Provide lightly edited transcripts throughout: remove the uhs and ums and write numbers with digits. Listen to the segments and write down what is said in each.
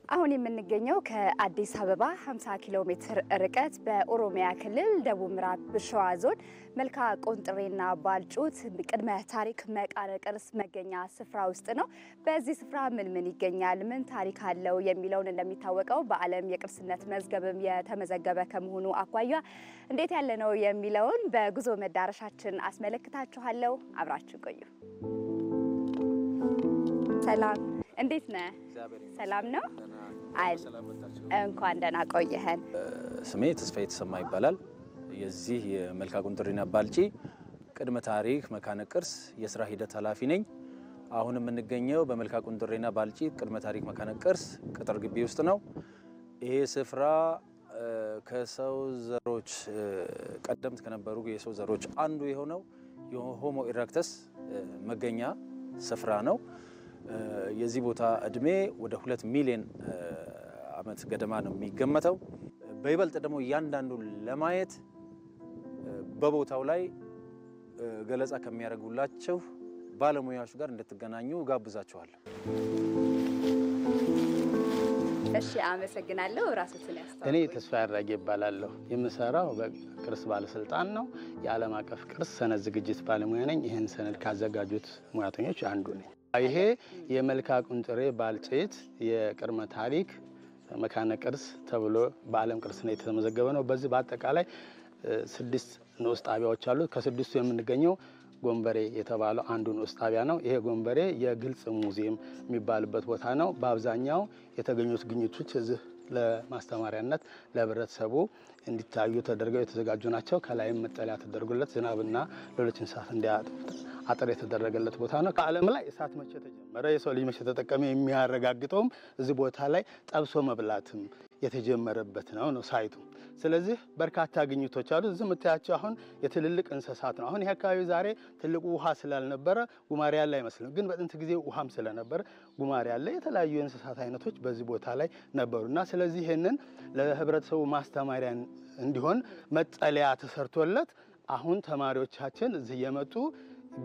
አሁን የምንገኘው ከአዲስ አበባ 50 ኪሎ ሜትር ርቀት በኦሮሚያ ክልል ደቡብ ምዕራብ ሸዋ ዞን መልካ ቆንጥሬና ባልጩት ቅድመ ታሪክ መካነ ቅርስ መገኛ ስፍራ ውስጥ ነው። በዚህ ስፍራ ምን ይገኛል፣ ምን ታሪክ አለው የሚለውን እንደሚታወቀው በዓለም የቅርስነት መዝገብም የተመዘገበ ከመሆኑ አኳያ እንዴት ያለ ነው የሚለውን በጉዞ መዳረሻችን አስመለክታችኋለሁ። አብራችሁ ቆዩ። ሰላም፣ እንዴት ነህ? ሰላም ነው? እንኳን ደህና ቆየህን። ስሜ ተስፋዬ ተሰማ ይባላል። የዚህ የመልካ ቆንጥሬና ባልጪ ቅድመ ታሪክ መካነ ቅርስ የስራ ሂደት ኃላፊ ነኝ። አሁን የምንገኘው በመልካ ቆንጥሬና ባልጪ ቅድመ ታሪክ መካነ ቅርስ ቅጥር ግቢ ውስጥ ነው። ይሄ ስፍራ ከሰው ዘሮች ቀደምት ከነበሩ የሰው ዘሮች አንዱ የሆነው የሆሞ ኢራክተስ መገኛ ስፍራ ነው። የዚህ ቦታ እድሜ ወደ 2 ሚሊዮን ዓመት ገደማ ነው የሚገመተው። በይበልጥ ደግሞ እያንዳንዱ ለማየት በቦታው ላይ ገለጻ ከሚያደርጉላቸው ባለሙያዎች ጋር እንድትገናኙ ጋብዛችኋለሁ። እሺ፣ አመሰግናለሁ። ራስዎትን ያስተዋውቁ። እኔ ተስፋዬ አድራጌ እባላለሁ። የምሰራው በቅርስ ባለስልጣን ነው። የዓለም አቀፍ ቅርስ ሰነድ ዝግጅት ባለሙያ ነኝ። ይህን ሰነድ ካዘጋጁት ሙያተኞች አንዱ ነኝ። ይሄ የመልካ ቆንጥሬ ባልጪት የቅድመ ታሪክ መካነ ቅርስ ተብሎ በዓለም ቅርስነት የተመዘገበ ነው። በዚህ በአጠቃላይ 6 ንዑስ ጣቢያዎች አሉ። ከ6ቱ የምንገኘው ጎንበሬ የተባለው አንዱ ንዑስ ጣቢያ ነው። ይሄ ጎንበሬ የግልጽ ሙዚየም የሚባልበት ቦታ ነው። በአብዛኛው የተገኙት ግኝቶች እዚህ ለማስተማሪያነት ለህብረተሰቡ እንዲታዩ ተደርገው የተዘጋጁ ናቸው። ከላይም መጠለያ ተደርጎለት ዝናብና ሌሎች እንስሳት እንዲያጠፉት አጥር የተደረገለት ቦታ ነው። ከዓለም ላይ እሳት መቼ ተጀመረ፣ የሰው ልጅ መቼ ተጠቀመ የሚያረጋግጠውም እዚህ ቦታ ላይ ጠብሶ መብላትም የተጀመረበት ነው ሳይቱ። ስለዚህ በርካታ ግኝቶች አሉ። እዚህ የምታያቸው አሁን የትልልቅ እንስሳት ነው። አሁን ይሄ አካባቢ ዛሬ ትልቁ ውሃ ስላልነበረ ጉማሬ ያለ አይመስልም፣ ግን በጥንት ጊዜ ውሃም ስለነበረ ጉማሬ ያለ የተለያዩ የእንስሳት አይነቶች በዚህ ቦታ ላይ ነበሩና ስለዚህ ይህንን ለህብረተሰቡ ማስተማሪያ እንዲሆን መጠለያ ተሰርቶለት አሁን ተማሪዎቻችን እዚህ የመጡ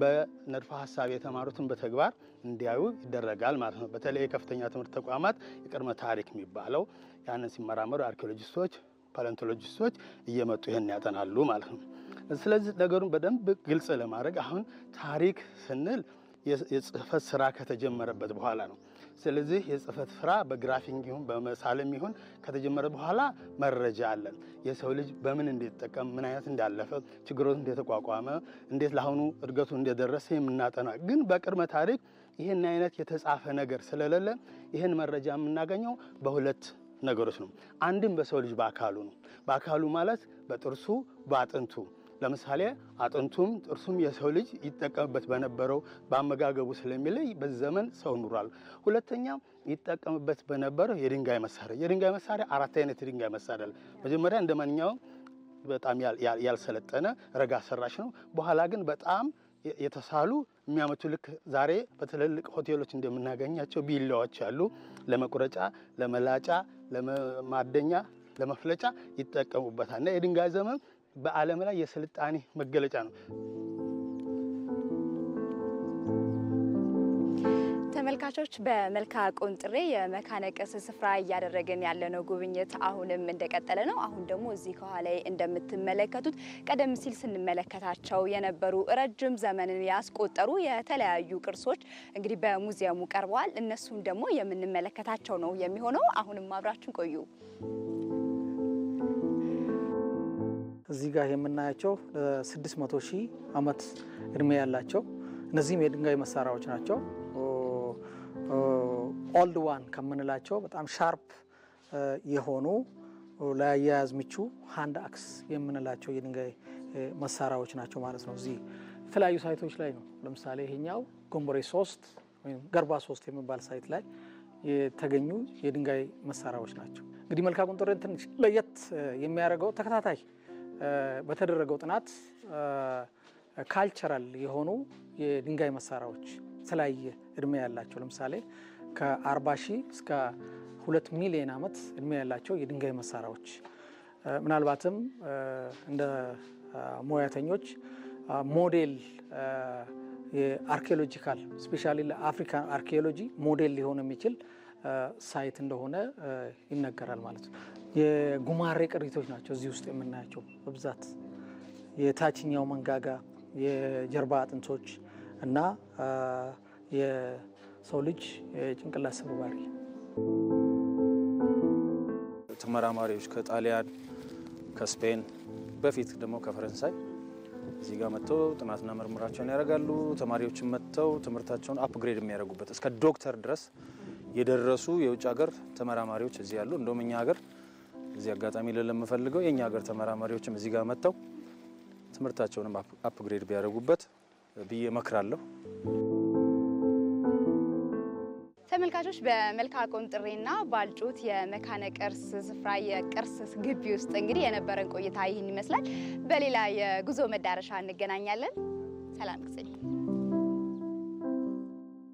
በንድፈ ሐሳብ የተማሩትን በተግባር እንዲያዩ ይደረጋል ማለት ነው። በተለይ የከፍተኛ ትምህርት ተቋማት የቅድመ ታሪክ የሚባለው ያንን ሲመራመሩ አርኪኦሎጂስቶች፣ ፓሌንቶሎጂስቶች እየመጡ ይሄን ያጠናሉ ማለት ነው። ስለዚህ ነገሩን በደንብ ግልጽ ለማድረግ አሁን ታሪክ ስንል የጽህፈት ስራ ከተጀመረበት በኋላ ነው። ስለዚህ የጽህፈት ስራ በግራፊንግ ይሁን በመሳለም ይሁን ከተጀመረ በኋላ መረጃ አለን። የሰው ልጅ በምን እንዲጠቀም ምን አይነት እንዳለፈ ችግሮች እንደተቋቋመ እንዴት ለአሁኑ እድገቱ እንደደረሰ የምናጠና ግን በቅድመ ታሪክ ይህን አይነት የተጻፈ ነገር ስለሌለ ይህን መረጃ የምናገኘው በሁለት ነገሮች ነው። አንድም በሰው ልጅ በአካሉ ነው። በአካሉ ማለት በጥርሱ በአጥንቱ ለምሳሌ አጥንቱም ጥርሱም የሰው ልጅ ይጠቀምበት በነበረው በአመጋገቡ ስለሚለይ በዚህ ዘመን ሰው ኑሯል። ሁለተኛ ይጠቀምበት በነበረው የድንጋይ መሳሪያ 4 አይነት የድንጋይ መሳሪያ አለ። መጀመሪያ እንደማንኛውም በጣም ያልሰለጠነ ረጋ ሰራሽ ነው። በኋላ ግን በጣም የተሳሉ የሚያመቹ ልክ ዛሬ በትልልቅ ሆቴሎች እንደምናገኛቸው ቢላዎች አሉ። ለመቁረጫ፣ ለመላጫ፣ ለማደኛ፣ ለመፍለጫ ይጠቀሙበታል እና የድንጋይ ዘመን በዓለም ላይ የስልጣኔ መገለጫ ነው። ተመልካቾች በመልካ ቆንጥሬ የመካነ ቅርስ ስፍራ እያደረግን ያለነው ጉብኝት አሁንም እንደቀጠለ ነው። አሁን ደግሞ እዚህ ከኋላ እንደምትመለከቱት ቀደም ሲል ስንመለከታቸው የነበሩ ረጅም ዘመንን ያስቆጠሩ የተለያዩ ቅርሶች እንግዲህ በሙዚየሙ ቀርበዋል። እነሱም ደግሞ የምንመለከታቸው ነው የሚሆነው። አሁንም አብራችን ቆዩ። እዚህ ጋር የምናያቸው 600 ሺህ ዓመት እድሜ ያላቸው እነዚህም የድንጋይ መሳሪያዎች ናቸው። ኦልድ ዋን ከምንላቸው በጣም ሻርፕ የሆኑ ለአያያዝ ምቹ ሃንድ አክስ የምንላቸው የድንጋይ መሳሪያዎች ናቸው ማለት ነው። እዚህ የተለያዩ ሳይቶች ላይ ነው። ለምሳሌ ይሄኛው ጎንበሬ 3 ወይም ገርባ 3 የሚባል ሳይት ላይ የተገኙ የድንጋይ መሳሪያዎች ናቸው። እንግዲህ መልካ ቆንጥሬን ትንሽ ለየት የሚያደርገው ተከታታይ በተደረገው ጥናት ካልቸራል የሆኑ የድንጋይ መሳሪያዎች የተለያየ እድሜ ያላቸው ለምሳሌ ከ40 ሺህ እስከ 2 ሚሊዮን ዓመት እድሜ ያላቸው የድንጋይ መሳሪያዎች ምናልባትም እንደ ሙያተኞች ሞዴል የአርኪኦሎጂካል ስፔሻሊ ለአፍሪካን አርኪኦሎጂ ሞዴል ሊሆን የሚችል ሳይት እንደሆነ ይነገራል ማለት ነው። የጉማሬ ቅሪቶች ናቸው እዚህ ውስጥ የምናያቸው በብዛት የታችኛው መንጋጋ፣ የጀርባ አጥንቶች እና የሰው ልጅ የጭንቅላት ስብርባሪ። ተመራማሪዎች ከጣሊያን ከስፔን በፊት ደግሞ ከፈረንሳይ እዚህ ጋር መጥተው ጥናትና ምርምራቸውን ያደርጋሉ። ተማሪዎችን መጥተው ትምህርታቸውን አፕግሬድ የሚያደርጉበት እስከ ዶክተር ድረስ የደረሱ የውጭ ሀገር ተመራማሪዎች እዚህ ያሉ። እንደውም እኛ ሀገር እዚህ አጋጣሚ ለምፈልገው የኛ ሀገር ተመራማሪዎችም እዚህ ጋር መጥተው ትምህርታቸውንም አፕግሬድ ቢያደርጉበት ብዬ እመክራለሁ። ተመልካቾች በመልካ ቁንጥሬና ባልጩት የመካነ ቅርስ ስፍራ የቅርስ ግቢ ውስጥ እንግዲህ የነበረን ቆይታ ይህን ይመስላል። በሌላ የጉዞ መዳረሻ እንገናኛለን። ሰላም ጊዜ